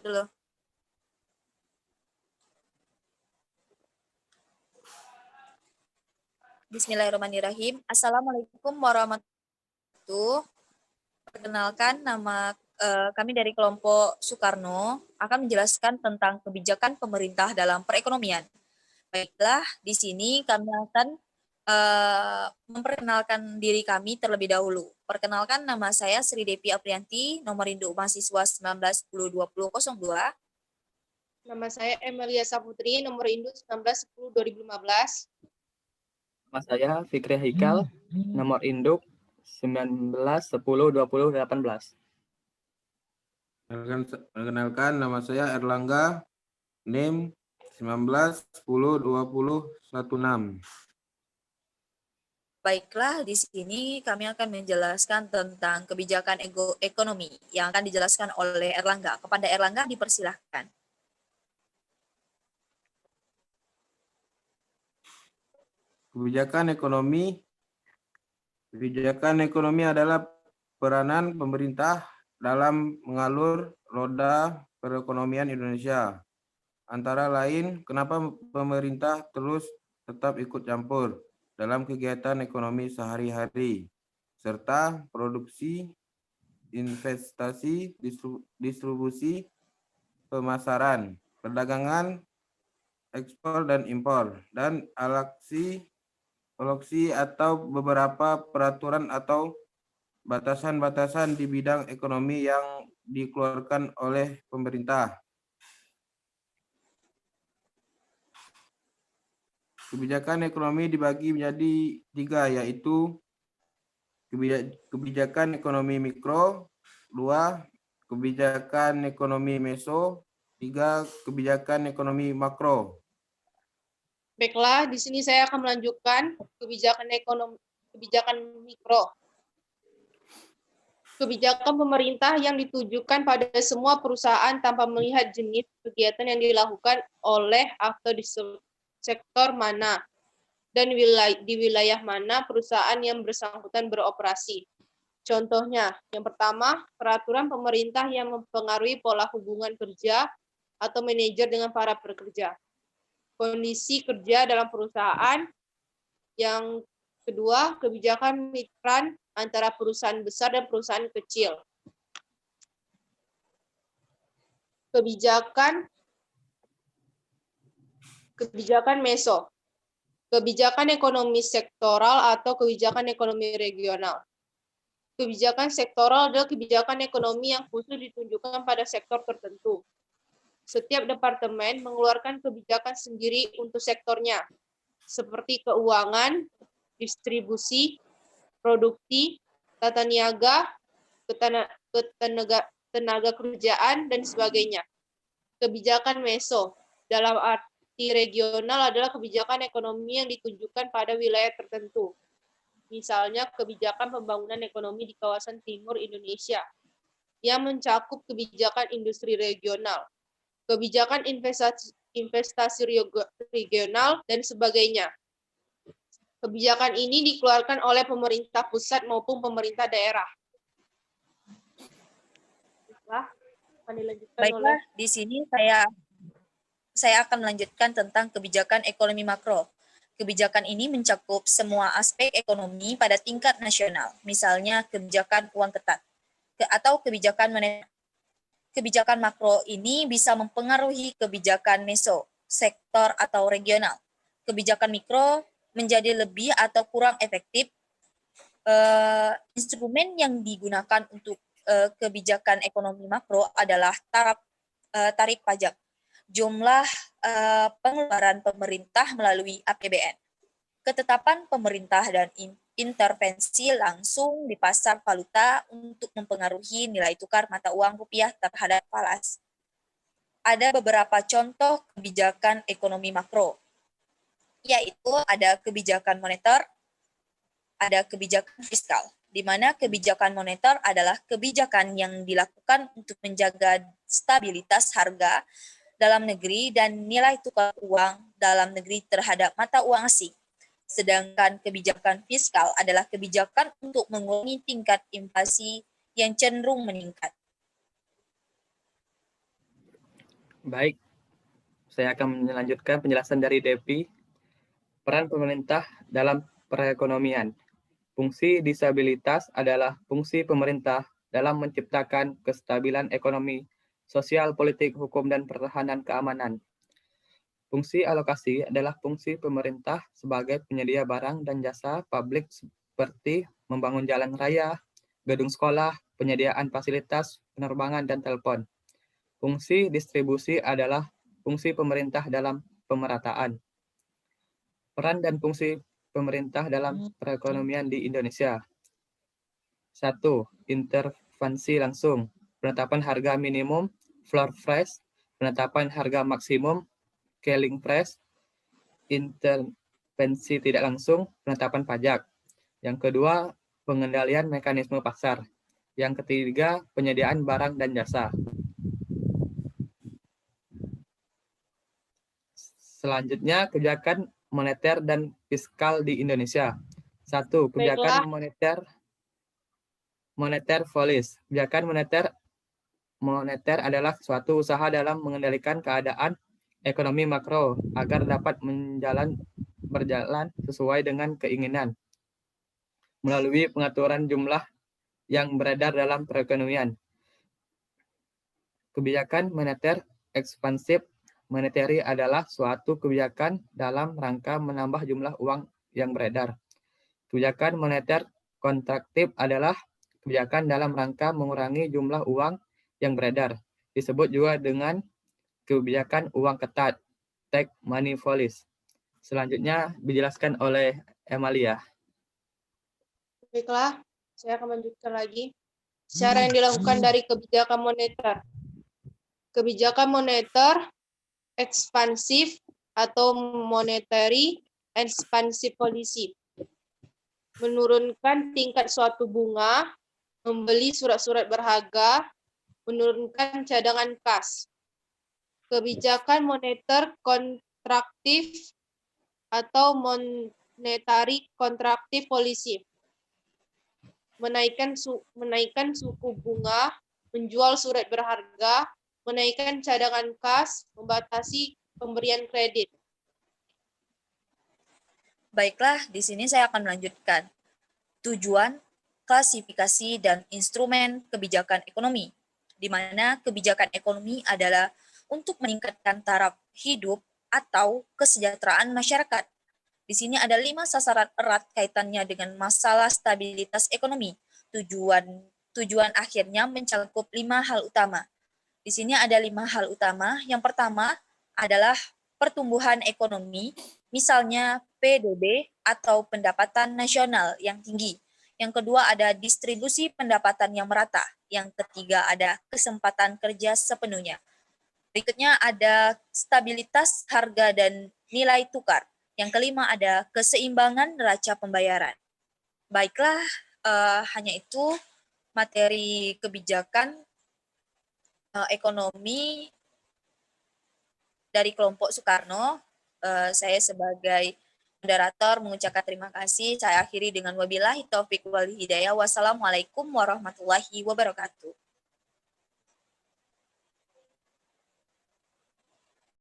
dulu. Bismillahirrahmanirrahim. Assalamualaikum warahmatullahi wabarakatuh. Perkenalkan, nama kami dari kelompok Soekarno akan menjelaskan tentang kebijakan pemerintah dalam perekonomian. Baiklah, di sini kami akan memperkenalkan diri kami terlebih dahulu. Perkenalkan, nama saya Sri Devi Aprianti, nomor induk mahasiswa 19102002. Nama saya Emilia Saputri, nomor induk 1910-2015. Nama saya Fikri Haikal, nomor induk 19102018. Perkenalkan, nama saya Erlangga, NIM 19102016. Baiklah, di sini kami akan menjelaskan tentang kebijakan ekonomi yang akan dijelaskan oleh Erlangga. Kepada Erlangga dipersilahkan. Kebijakan ekonomi adalah peranan pemerintah dalam mengalur roda perekonomian Indonesia. Antara lain, kenapa pemerintah terus tetap ikut campur dalam kegiatan ekonomi sehari-hari, serta produksi, investasi, distribusi, pemasaran, perdagangan, ekspor dan impor, dan aloksi atau beberapa peraturan atau batasan-batasan di bidang ekonomi yang dikeluarkan oleh pemerintah. Kebijakan ekonomi dibagi menjadi 3, yaitu kebijakan ekonomi mikro, 2, kebijakan ekonomi meso, 3, kebijakan ekonomi makro. Baiklah, di sini saya akan melanjutkan kebijakan mikro. Kebijakan pemerintah yang ditujukan pada semua perusahaan tanpa melihat jenis kegiatan yang dilakukan oleh atau di sektor mana dan di wilayah mana perusahaan yang bersangkutan beroperasi. Contohnya, yang pertama, peraturan pemerintah yang mempengaruhi pola hubungan kerja atau manajer dengan para pekerja. Kondisi kerja dalam perusahaan. Yang kedua, kebijakan migran antara perusahaan besar dan perusahaan kecil. Kebijakan meso. Kebijakan ekonomi sektoral atau kebijakan ekonomi regional. Kebijakan sektoral adalah kebijakan ekonomi yang khusus ditunjukkan pada sektor tertentu. Setiap departemen mengeluarkan kebijakan sendiri untuk sektornya, seperti keuangan, distribusi, produksi, tata niaga, tenaga kerjaan, dan sebagainya. Kebijakan meso dalam arti regional adalah kebijakan ekonomi yang ditujukan pada wilayah tertentu. Misalnya kebijakan pembangunan ekonomi di kawasan timur Indonesia yang mencakup kebijakan industri regional, kebijakan investasi regional, dan sebagainya. Kebijakan ini dikeluarkan oleh pemerintah pusat maupun pemerintah daerah. Baiklah, di sini saya akan melanjutkan tentang kebijakan ekonomi makro. Kebijakan ini mencakup semua aspek ekonomi pada tingkat nasional, misalnya kebijakan uang ketat atau kebijakan moneter. Kebijakan makro ini bisa mempengaruhi kebijakan meso, sektor atau regional. Kebijakan mikro menjadi lebih atau kurang efektif. Instrumen yang digunakan untuk kebijakan ekonomi makro adalah tarif pajak, jumlah pengeluaran pemerintah melalui APBN, ketetapan pemerintah dan intervensi langsung di pasar valuta untuk mempengaruhi nilai tukar mata uang rupiah terhadap falas. Ada beberapa contoh kebijakan ekonomi makro, yaitu ada kebijakan moneter, ada kebijakan fiskal, di mana kebijakan moneter adalah kebijakan yang dilakukan untuk menjaga stabilitas harga dalam negeri dan nilai tukar uang dalam negeri terhadap mata uang asing. Sedangkan kebijakan fiskal adalah kebijakan untuk mengurangi tingkat inflasi yang cenderung meningkat. Baik, saya akan melanjutkan penjelasan dari Devi. Peran pemerintah dalam perekonomian. Fungsi disabilitas adalah fungsi pemerintah dalam menciptakan kestabilan ekonomi, sosial, politik, hukum, dan pertahanan keamanan. Fungsi alokasi adalah fungsi pemerintah sebagai penyedia barang dan jasa publik seperti membangun jalan raya, gedung sekolah, penyediaan fasilitas penerbangan, dan telepon. Fungsi distribusi adalah fungsi pemerintah dalam pemerataan. Peran dan fungsi pemerintah dalam perekonomian di Indonesia. 1. Intervensi langsung. Penetapan harga minimum, floor price, penetapan harga maksimum, ceiling price, intervensi tidak langsung, penetapan pajak. Yang kedua, pengendalian mekanisme pasar. Yang ketiga, penyediaan barang dan jasa. Selanjutnya, kebijakan moneter dan fiskal di Indonesia. 1. Kebijakan moneter policy. Kebijakan moneter adalah suatu usaha dalam mengendalikan keadaan ekonomi makro agar dapat berjalan sesuai dengan keinginan melalui pengaturan jumlah yang beredar dalam perekonomian. Kebijakan moneter ekspansif. Monetary adalah suatu kebijakan dalam rangka menambah jumlah uang yang beredar. Kebijakan moneter kontraktif adalah kebijakan dalam rangka mengurangi jumlah uang yang beredar. Disebut juga dengan kebijakan uang ketat, tight money policy. Selanjutnya dijelaskan oleh Emalia. Baiklah, saya akan lanjutkan lagi. Cara yang dilakukan dari kebijakan moneter. Kebijakan moneter ekspansif atau monetary expansive policy. Menurunkan tingkat suatu bunga, membeli surat-surat berharga, menurunkan cadangan kas. Kebijakan moneter kontraktif atau monetary kontraktif policy. Menaikkan suku bunga, menjual surat berharga, menaikkan cadangan kas, membatasi pemberian kredit. Baiklah, di sini saya akan melanjutkan. Tujuan, klasifikasi, dan instrumen kebijakan ekonomi, di mana kebijakan ekonomi adalah untuk meningkatkan taraf hidup atau kesejahteraan masyarakat. Di sini ada 5 sasaran erat kaitannya dengan masalah stabilitas ekonomi. Tujuan akhirnya mencakup 5 hal utama. Di sini ada 5 hal utama. Yang pertama adalah pertumbuhan ekonomi, misalnya PDB atau pendapatan nasional yang tinggi. Yang kedua ada distribusi pendapatan yang merata. Yang ketiga ada kesempatan kerja sepenuhnya. Berikutnya ada stabilitas harga dan nilai tukar. Yang kelima ada keseimbangan neraca pembayaran. Baiklah, hanya itu materi kebijakan ekonomi dari kelompok Soekarno. Saya sebagai moderator mengucapkan terima kasih. Saya akhiri dengan wabillahi taufik wal hidayah. Wassalamualaikum warahmatullahi wabarakatuh.